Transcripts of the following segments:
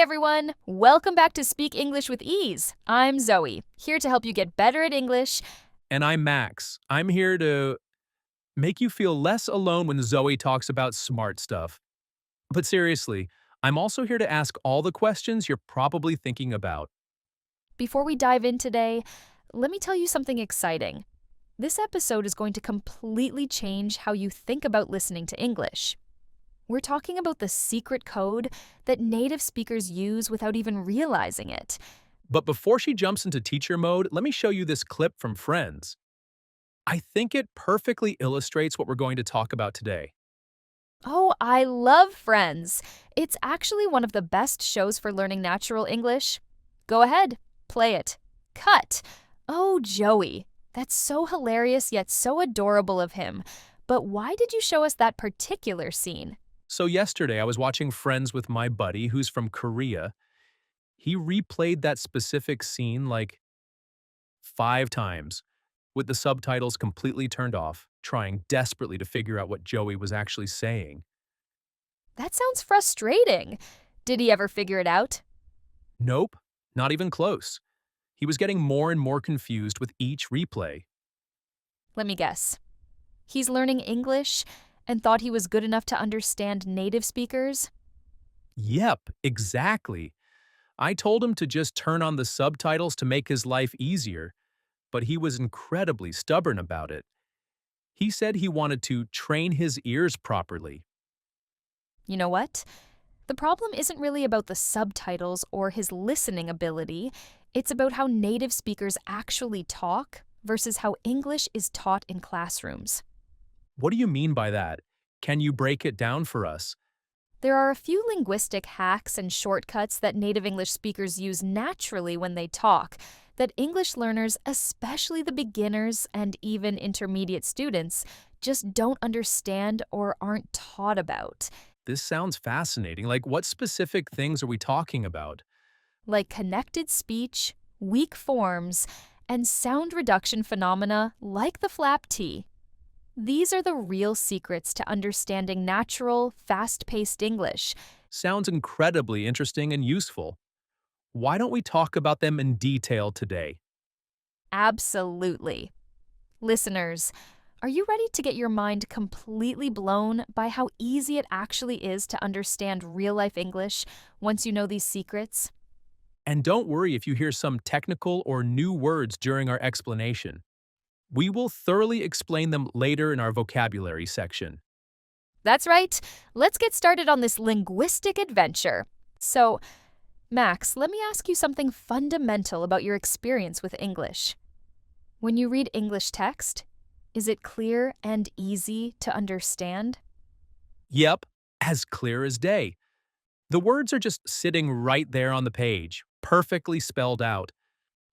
everyone! Welcome back to Speak English with Ease. I'm Zoe, here to help you get better at English. And I'm Max. I'm here to make you feel less alone when Zoe talks about smart stuff. But seriously, I'm also here to ask all the questions you're probably thinking about. Before we dive in today, let me tell you something exciting. This episode is going to completely change how you think about listening to English. We're talking about the secret code that native speakers use without even realizing it. But before she jumps into teacher mode, let me show you this clip from Friends. I think it perfectly illustrates what we're going to talk about today. Oh, I love Friends. It's actually one of the best shows for learning natural English. Go ahead, play it. Cut. Oh, Joey. That's so hilarious yet so adorable of him. But why did you show us that particular scene? So yesterday, I was watching Friends with my buddy who's from Korea. He replayed that specific scene like 5 times, with the subtitles completely turned off, trying desperately to figure out what Joey was actually saying. That sounds frustrating. Did he ever figure it out? Nope, not even close. He was getting more and more confused with each replay. Let me guess. He's learning English and thought he was good enough to understand native speakers? Yep, exactly. I told him to just turn on the subtitles to make his life easier, but he was incredibly stubborn about it. He said he wanted to train his ears properly. You know what? The problem isn't really about the subtitles or his listening ability. It's about how native speakers actually talk versus how English is taught in classrooms. What do you mean by that? Can you break it down for us? There are a few linguistic hacks and shortcuts that native English speakers use naturally when they talk that English learners, especially the beginners and even intermediate students, just don't understand or aren't taught about. This sounds fascinating. Like, what specific things are we talking about? Like connected speech, weak forms, and sound reduction phenomena like the flap T. These are the real secrets to understanding natural, fast-paced English. Sounds incredibly interesting and useful. Why don't we talk about them in detail today? Absolutely. Listeners, are you ready to get your mind completely blown by how easy it actually is to understand real-life English once you know these secrets? And don't worry if you hear some technical or new words during our explanation. We will thoroughly explain them later in our vocabulary section. That's right. Let's get started on this linguistic adventure. So, Max, let me ask you something fundamental about your experience with English. When you read English text, is it clear and easy to understand? Yep, as clear as day. The words are just sitting right there on the page, perfectly spelled out.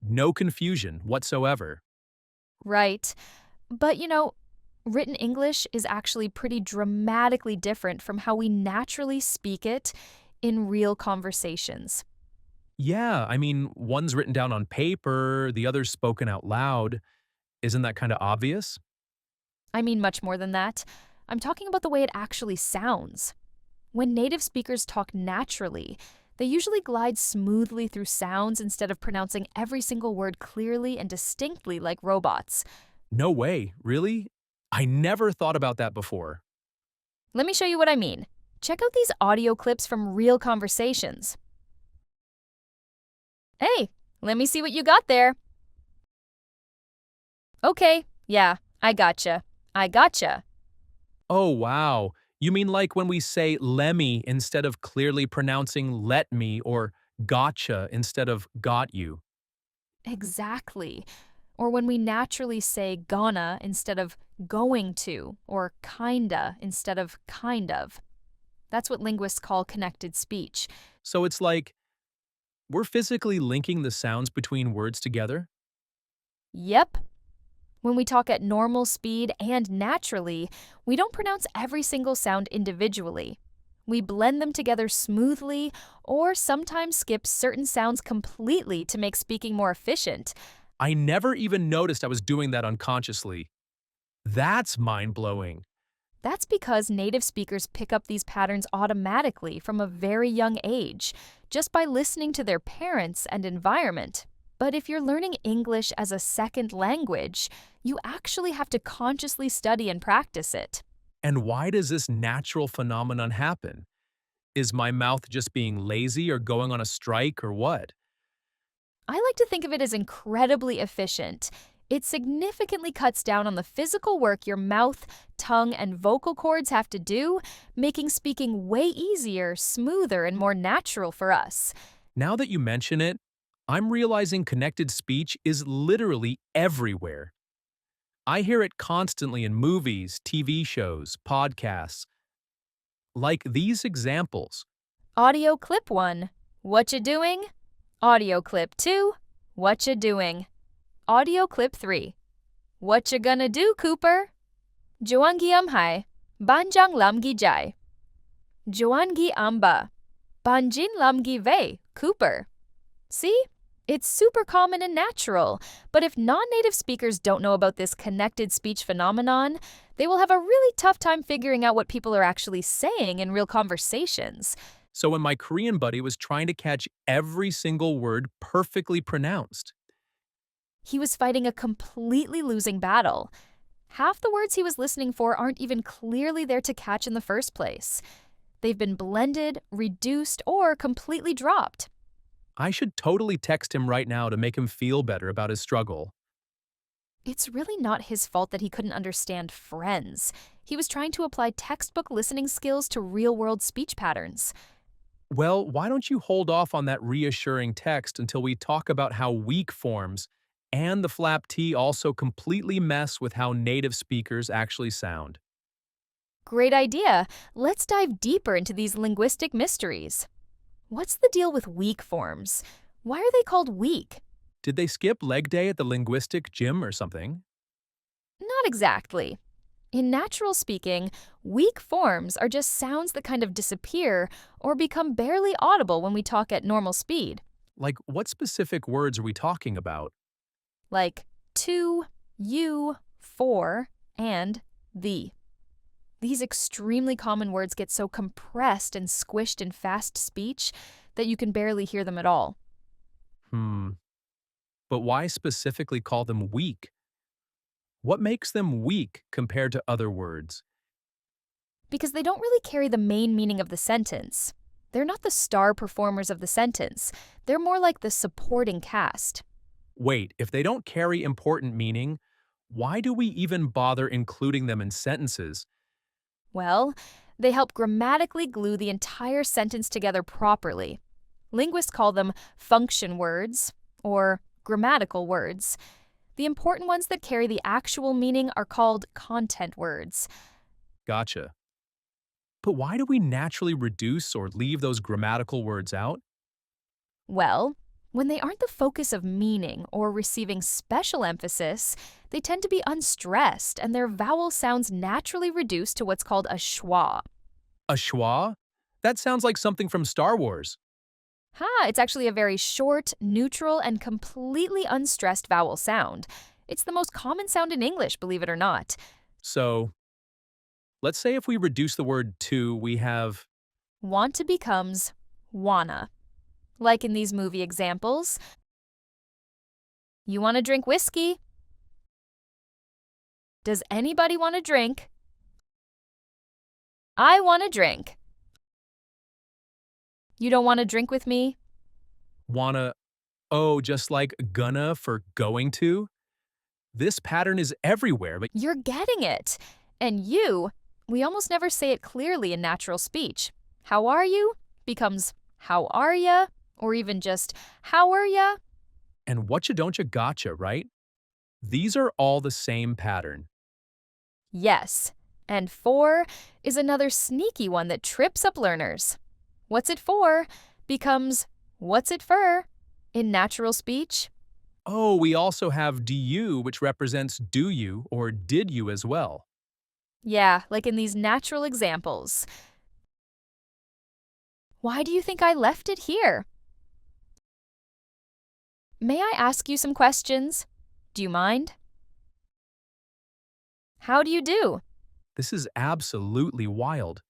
No confusion whatsoever. Right. But written English is actually pretty dramatically different from how we naturally speak it in real conversations. Yeah, one's written down on paper, the other's spoken out loud. Isn't that kind of obvious? I mean much more than that. I'm talking about the way it actually sounds. When native speakers talk naturally, they usually glide smoothly through sounds instead of pronouncing every single word clearly and distinctly like robots. No way, really? I never thought about that before. Let me show you what I mean. Check out these audio clips from real conversations. Hey, let me see what you got there. Okay, yeah, I gotcha. I gotcha. Oh, wow. You mean like when we say lemme instead of clearly pronouncing let me, or gotcha instead of got you? Exactly. Or when we naturally say gonna instead of going to, or kinda instead of kind of. That's what linguists call connected speech. So it's like we're physically linking the sounds between words together? Yep. When we talk at normal speed and naturally, we don't pronounce every single sound individually. We blend them together smoothly or sometimes skip certain sounds completely to make speaking more efficient. I never even noticed I was doing that unconsciously. That's mind-blowing. That's because native speakers pick up these patterns automatically from a very young age, just by listening to their parents and environment. But if you're learning English as a second language, you actually have to consciously study and practice it. And why does this natural phenomenon happen? Is my mouth just being lazy or going on a strike or what? I like to think of it as incredibly efficient. It significantly cuts down on the physical work your mouth, tongue, and vocal cords have to do, making speaking way easier, smoother, and more natural for us. Now that you mention it, I'm realizing connected speech is literally everywhere. I hear it constantly in movies, TV shows, podcasts. Like these examples. Audio clip 1. What you doing? Audio clip 2. What you doing? Audio clip 3. What you gonna do, Cooper? Joangi amhai, banjang lamgi jai. Joangi amba, banjin lamgi vei, Cooper. See? It's super common and natural, but if non-native speakers don't know about this connected speech phenomenon, they will have a really tough time figuring out what people are actually saying in real conversations. So when my Korean buddy was trying to catch every single word perfectly pronounced, He was fighting a completely losing battle. Half the words he was listening for aren't even clearly there to catch in the first place. They've been blended, reduced, or completely dropped. I should totally text him right now to make him feel better about his struggle. It's really not his fault that he couldn't understand friends. He was trying to apply textbook listening skills to real-world speech patterns. Well, why don't you hold off on that reassuring text until we talk about how weak forms and the flap T also completely mess with how native speakers actually sound. Great idea. Let's dive deeper into these linguistic mysteries. What's the deal with weak forms? Why are they called weak? Did they skip leg day at the linguistic gym or something? Not exactly. In natural speaking, weak forms are just sounds that kind of disappear or become barely audible when we talk at normal speed, Like, what specific words are we talking about? like to, you, for, and the. These extremely common words get so compressed and squished in fast speech that you can barely hear them at all. But why specifically call them weak? What makes them weak compared to other words? Because they don't really carry the main meaning of the sentence. They're not the star performers of the sentence. They're more like the supporting cast. Wait, if they don't carry important meaning, why do we even bother including them in sentences? Well, they help grammatically glue the entire sentence together properly. Linguists call them function words or grammatical words. The important ones that carry the actual meaning are called content words. Gotcha. But why do we naturally reduce or leave those grammatical words out? Well, when they aren't the focus of meaning or receiving special emphasis, they tend to be unstressed and their vowel sounds naturally reduce to what's called a schwa. A schwa? That sounds like something from Star Wars. It's actually a very short, neutral, and completely unstressed vowel sound. It's the most common sound in English, believe it or not. So, let's say if we reduce the word to, we have Want to becomes wanna. Like in these movie examples. You want to drink whiskey? Does anybody want to drink? I want to drink. You don't want to drink with me? wanna, oh, just like gonna for going to. This pattern is everywhere, but You're getting it. And we almost never say it clearly in natural speech. How are you becomes how are ya, or even just how are ya? and whatcha don't you gotcha, right? These are all the same pattern. Yes. And for is another sneaky one that trips up learners. What's it for becomes what's it for in natural speech. Oh, we also have du, which represents do you or did you as well. Yeah, like in these natural examples. Why do you think I left it here? May I ask you some questions? Do you mind? How do you do? This is absolutely wild.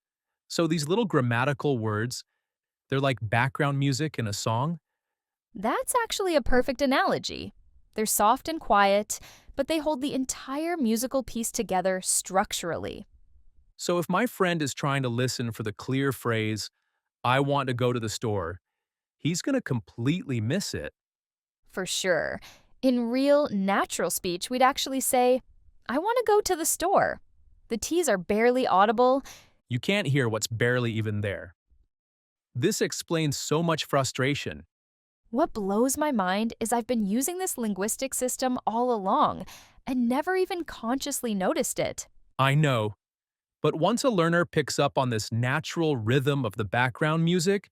So these little grammatical words, they're like background music in a song? That's actually a perfect analogy. They're soft and quiet, but they hold the entire musical piece together structurally. So if my friend is trying to listen for the clear phrase, I want to go to the store, he's going to completely miss it. For sure. In real, natural speech, we'd actually say, I want to go to the store. The T's are barely audible. You can't hear what's barely even there. This explains so much frustration. What blows my mind is I've been using this linguistic system all along and never even consciously noticed it. I know, but once a learner picks up on this natural rhythm of the background music,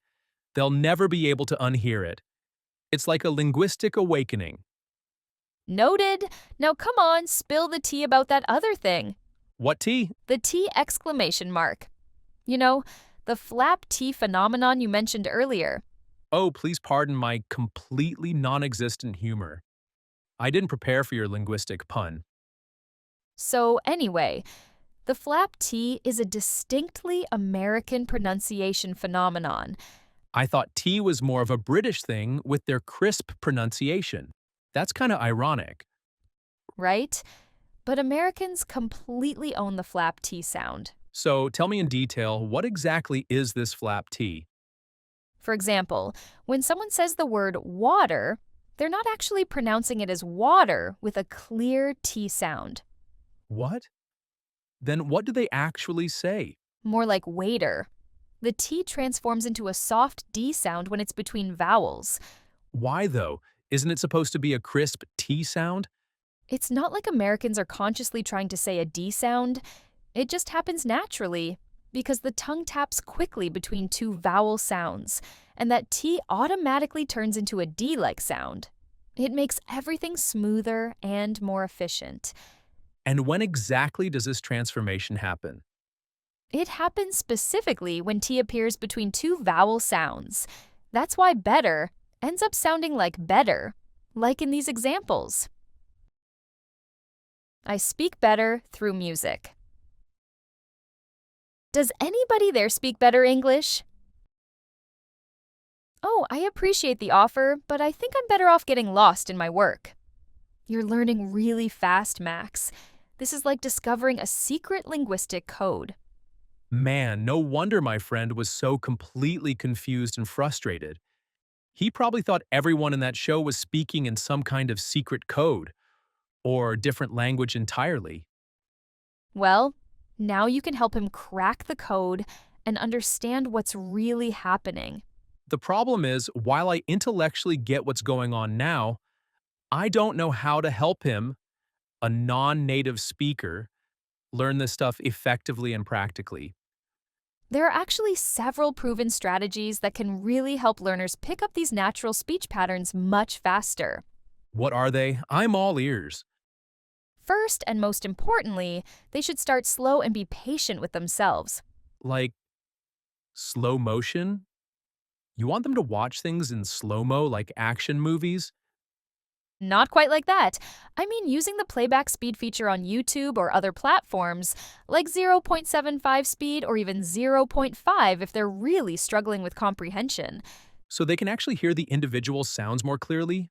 they'll never be able to unhear it. It's like a linguistic awakening. Noted. Now come on, spill the tea about that other thing. What tea? The T exclamation mark. You know, the flap T phenomenon you mentioned earlier. Oh, please pardon my completely non-existent humor. I didn't prepare for your linguistic pun. So, anyway, the flap T is a distinctly American pronunciation phenomenon, I thought tea was more of a British thing with their crisp pronunciation. That's kind of ironic. right? But Americans completely own the flap T sound. So tell me in detail, what exactly is this flap T? For example, when someone says the word water, they're not actually pronouncing it as water with a clear T sound. What? Then what do they actually say? More like waiter. The T transforms into a soft D sound when it's between vowels. Why though? Isn't it supposed to be a crisp T sound? It's not like Americans are consciously trying to say a D sound. It just happens naturally because the tongue taps quickly between two vowel sounds, and that T automatically turns into a D-like sound. It makes everything smoother and more efficient. And when exactly does this transformation happen? It happens specifically when T appears between two vowel sounds. That's why better ends up sounding like better, like in these examples. I speak better through music. Does anybody there speak better English? Oh, I appreciate the offer, but I think I'm better off getting lost in my work. You're learning really fast, Max. This is like discovering a secret linguistic code. Man, no wonder my friend was so completely confused and frustrated. He probably thought everyone in that show was speaking in some kind of secret code or different language entirely. Well, now you can help him crack the code and understand what's really happening. The problem is, while I intellectually get what's going on now, I don't know how to help him, a non-native speaker, learn this stuff effectively and practically. There are actually several proven strategies that can really help learners pick up these natural speech patterns much faster. What are they? I'm all ears. First, and most importantly, they should start slow and be patient with themselves. Like slow motion? You want them to watch things in slow-mo like action movies? Not quite like that. I mean, using the playback speed feature on YouTube or other platforms, like 0.75 speed or even zero point 0.5 if they're really struggling with comprehension. So they can actually hear the individual sounds more clearly?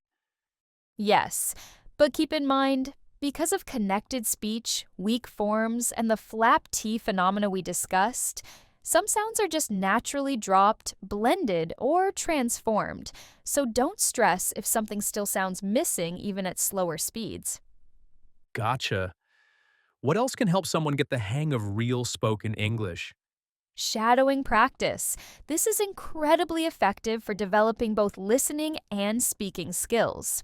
Yes, but keep in mind, because of connected speech, weak forms, and the flap T phenomena we discussed, some sounds are just naturally dropped, blended, or transformed, so don't stress if something still sounds missing even at slower speeds. Gotcha. What else can help someone get the hang of real spoken English? Shadowing practice. This is incredibly effective for developing both listening and speaking skills.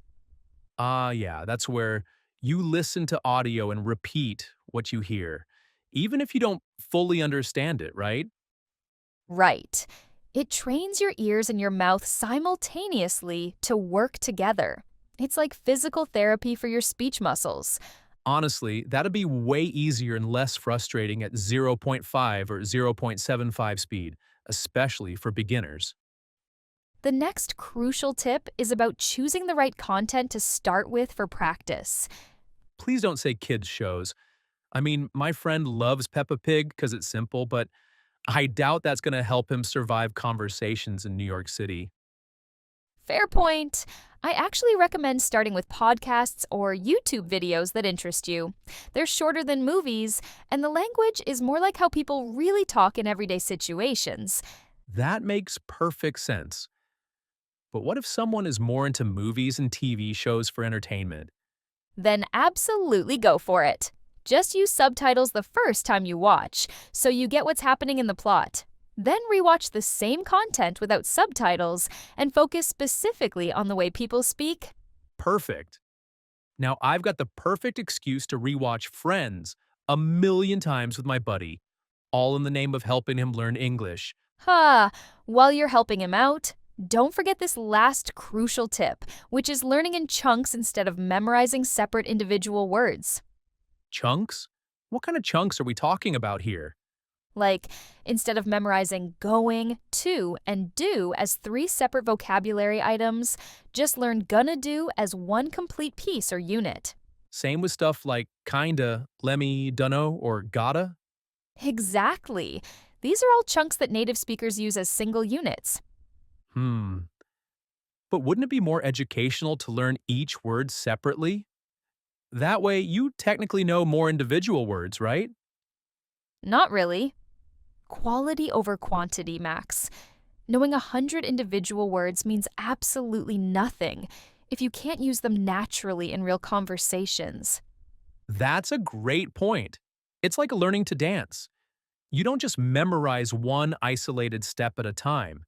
Yeah, that's where you listen to audio and repeat what you hear, even if you don't fully understand it, right? Right. It trains your ears and your mouth simultaneously to work together. It's like physical therapy for your speech muscles. Honestly, that'd be way easier and less frustrating at zero point 0.5 or 0.75 speed, especially for beginners. The next crucial tip is about choosing the right content to start with for practice. Please don't say kids shows. I mean, my friend loves Peppa Pig because it's simple, but I doubt that's going to help him survive conversations in New York City. Fair point. I actually recommend starting with podcasts or YouTube videos that interest you. They're shorter than movies, and the language is more like how people really talk in everyday situations. That makes perfect sense. But what if someone is more into movies and TV shows for entertainment? Then absolutely go for it. Just use subtitles the first time you watch, so you get what's happening in the plot. Then rewatch the same content without subtitles and focus specifically on the way people speak. Perfect. Now I've got the perfect excuse to rewatch Friends a million times with my buddy, all in the name of helping him learn English. Ha! While you're helping him out, don't forget this last crucial tip, which is learning in chunks instead of memorizing separate individual words. Chunks? What kind of chunks are we talking about here? Like, instead of memorizing going, to, and do as three separate vocabulary items, just learn gonna do as one complete piece or unit. Same with stuff like kinda, lemme, dunno, or gotta? Exactly. These are all chunks that native speakers use as single units. Hmm. But wouldn't it be more educational to learn each word separately? That way, you technically know more individual words, right? Not really. Quality over quantity, Max. Knowing 100 individual words means absolutely nothing if you can't use them naturally in real conversations. That's a great point. It's like learning to dance. You don't just memorize one isolated step at a time.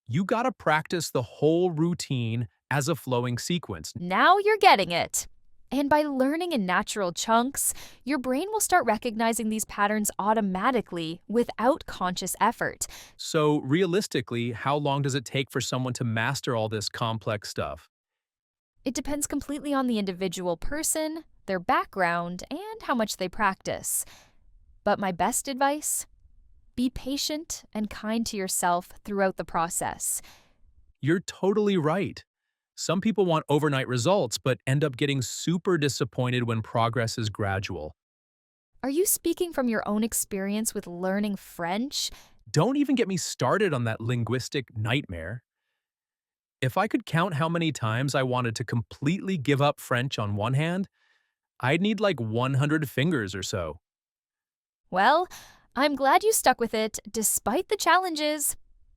You gotta practice the whole routine as a flowing sequence. Now you're getting it. And by learning in natural chunks, your brain will start recognizing these patterns automatically without conscious effort. So, realistically, how long does it take for someone to master all this complex stuff? It depends completely on the individual person, their background, and how much they practice. But my best advice? Be patient and kind to yourself throughout the process. You're totally right. Some people want overnight results, but end up getting super disappointed when progress is gradual. Are you speaking from your own experience with learning French? Don't even get me started on that linguistic nightmare. If I could count how many times I wanted to completely give up French on one hand, I'd need like 100 fingers or so. Well, I'm glad you stuck with it despite the challenges.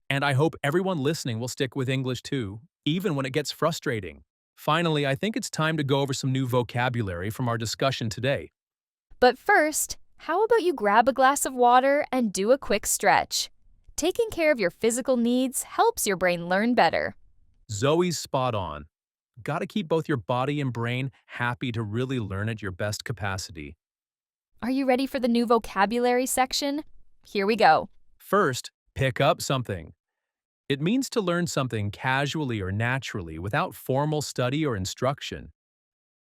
And I hope everyone listening will stick with English too, even when it gets frustrating. Finally, I think it's time to go over some new vocabulary from our discussion today. But first, how about you grab a glass of water and do a quick stretch? Taking care of your physical needs helps your brain learn better. Zoe's spot on. Gotta keep both your body and brain happy to really learn at your best capacity. Are you ready for the new vocabulary section? Here we go. First, pick up something. It means to learn something casually or naturally without formal study or instruction.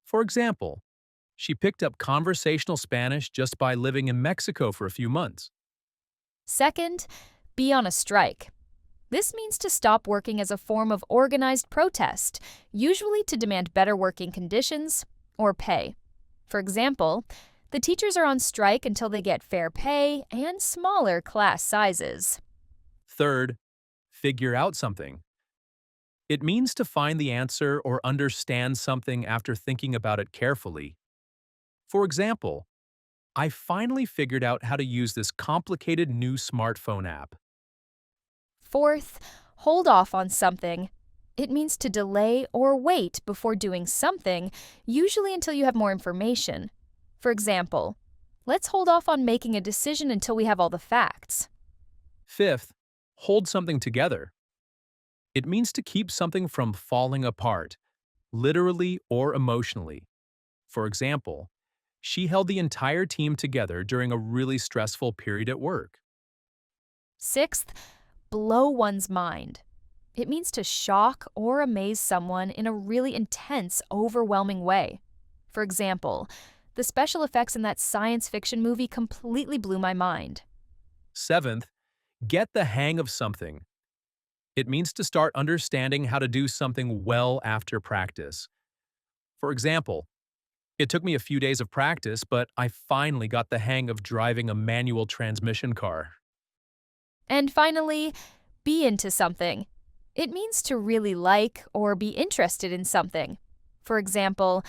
For example, she picked up conversational Spanish just by living in Mexico for a few months. Second, be on a strike. This means to stop working as a form of organized protest, usually to demand better working conditions or pay. For example, the teachers are on strike until they get fair pay and smaller class sizes. Third, figure out something. It means to find the answer or understand something after thinking about it carefully. For example, I finally figured out how to use this complicated new smartphone app. Fourth, hold off on something. It means to delay or wait before doing something, usually until you have more information. For example, let's hold off on making a decision until we have all the facts. Fifth, hold something together. It means to keep something from falling apart, literally or emotionally. For example, she held the entire team together during a really stressful period at work. Sixth, blow one's mind. It means to shock or amaze someone in a really intense, overwhelming way. For example, the special effects in that science fiction movie completely blew my mind. Seventh, get the hang of something. It means to start understanding how to do something well after practice. For example, It took me a few days of practice, but I finally got the hang of driving a manual transmission car. And finally, be into something. It means to really like or be interested in something. For example,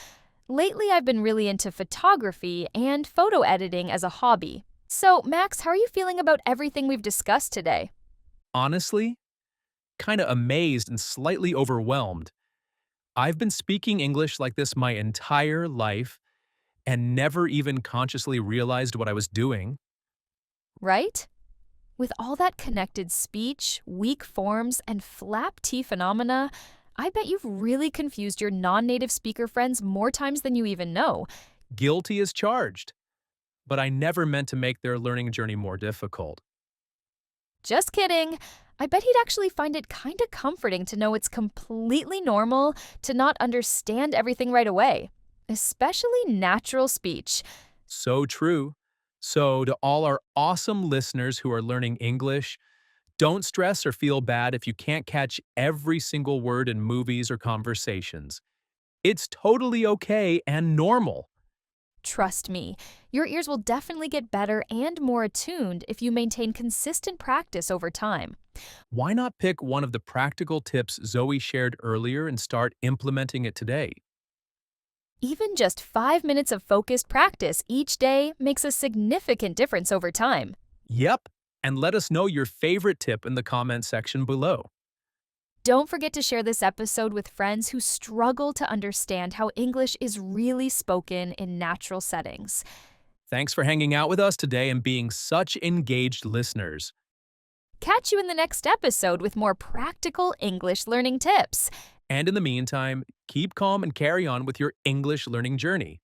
lately I've been really into photography and photo editing as a hobby. So, Max, how are you feeling about everything we've discussed today? Honestly, kinda amazed and slightly overwhelmed. I've been speaking English like this my entire life and never even consciously realized what I was doing. Right? With all that connected speech, weak forms, and flap T phenomena, I bet you've really confused your non native speaker friends more times than you even know. Guilty as charged. But I never meant to make their learning journey more difficult. Just kidding. I bet he'd actually find it kinda comforting to know it's completely normal to not understand everything right away, especially natural speech. So true. So, to all our awesome listeners who are learning English, don't stress or feel bad if you can't catch every single word in movies or conversations. It's totally okay and normal. Trust me, your ears will definitely get better and more attuned if you maintain consistent practice over time. Why not pick one of the practical tips Zoe shared earlier and start implementing it today? Even just 5 minutes of focused practice each day makes a significant difference over time. Yep, and let us know your favorite tip in the comment section below. Don't forget to share this episode with friends who struggle to understand how English is really spoken in natural settings. Thanks for hanging out with us today and being such engaged listeners. Catch you in the next episode with more practical English learning tips. And in the meantime, keep calm and carry on with your English learning journey.